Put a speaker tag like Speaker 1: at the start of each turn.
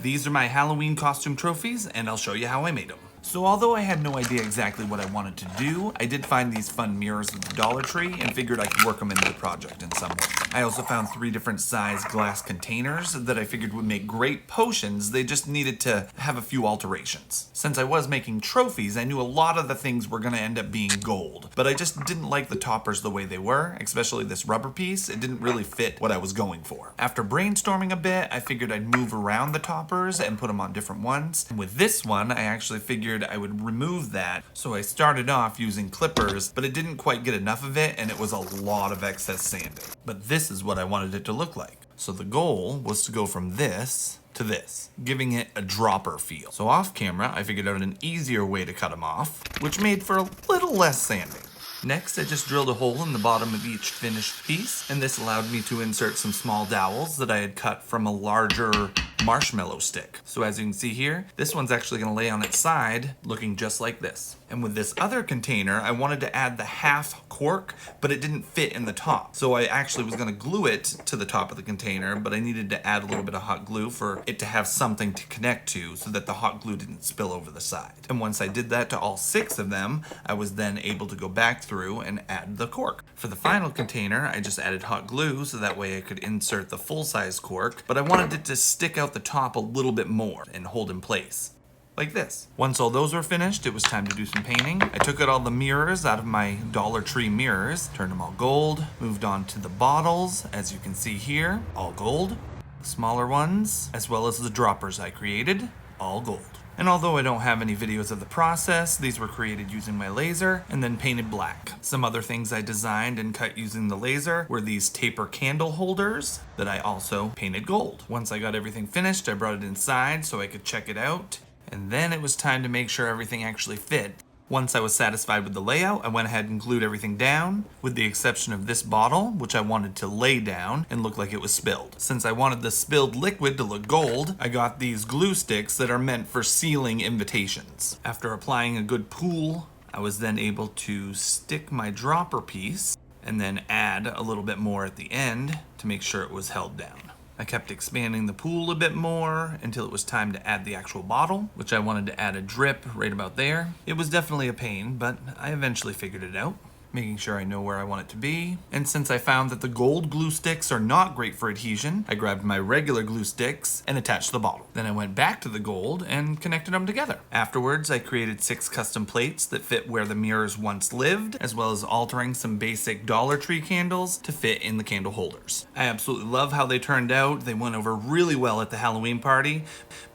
Speaker 1: These are my Halloween costume trophies, and I'll show you how I made them. So although I had no idea exactly what I wanted to do, I did find these fun mirrors at the Dollar Tree and figured I could work them into the project in some way. I also found 3 different size glass containers that I figured would make great potions. They just needed to have a few alterations. Since I was making trophies, I knew a lot of the things were going to end up being gold, but I just didn't like the toppers the way they were, especially this rubber piece. It didn't really fit what I was going for. After brainstorming a bit, I figured I'd move around the toppers and put them on different ones. And with this one, I actually figured I would remove that. So I started off using clippers, but it didn't quite get enough of it and it was a lot of excess sanding. But this is what I wanted it to look like. So the goal was to go from this to this, giving it a dropper feel. So off camera, I figured out an easier way to cut them off, which made for a little less sanding. Next, I just drilled a hole in the bottom of each finished piece, and this allowed me to insert some small dowels that I had cut from a larger marshmallow stick. So as you can see here, this one's actually going to lay on its side, looking just like this. And with this other container, I wanted to add the half cork, but it didn't fit in the top. So I actually was going to glue it to the top of the container, but I needed to add a little bit of hot glue for it to have something to connect to so that the hot glue didn't spill over the side. And once I did that to all 6 of them, I was then able to go back through and add the cork. For the final container, I just added hot glue so that way I could insert the full-size cork, but I wanted it to stick out the top a little bit more and hold in place. Like this. Once all those were finished, it was time to do some painting. I took out all the mirrors out of my Dollar Tree mirrors, turned them all gold, moved on to the bottles, as you can see here, all gold. The smaller ones, as well as the droppers I created, all gold. And although I don't have any videos of the process, these were created using my laser and then painted black. Some other things I designed and cut using the laser were these taper candle holders that I also painted gold. Once I got everything finished, I brought it inside so I could check it out. And then it was time to make sure everything actually fit. Once I was satisfied with the layout, I went ahead and glued everything down, with the exception of this bottle, which I wanted to lay down and look like it was spilled. Since I wanted the spilled liquid to look gold, I got these glue sticks that are meant for sealing invitations. After applying a good pool, I was then able to stick my dropper piece and then add a little bit more at the end to make sure it was held down. I kept expanding the pool a bit more until it was time to add the actual bottle, which I wanted to add a drip right about there. It was definitely a pain, but I eventually figured it out, making sure I know where I want it to be. And since I found that the gold glue sticks are not great for adhesion, I grabbed my regular glue sticks and attached the bottle. Then I went back to the gold and connected them together. Afterwards, I created 6 custom plates that fit where the mirrors once lived, as well as altering some basic Dollar Tree candles to fit in the candle holders. I absolutely love how they turned out. They went over really well at the Halloween party.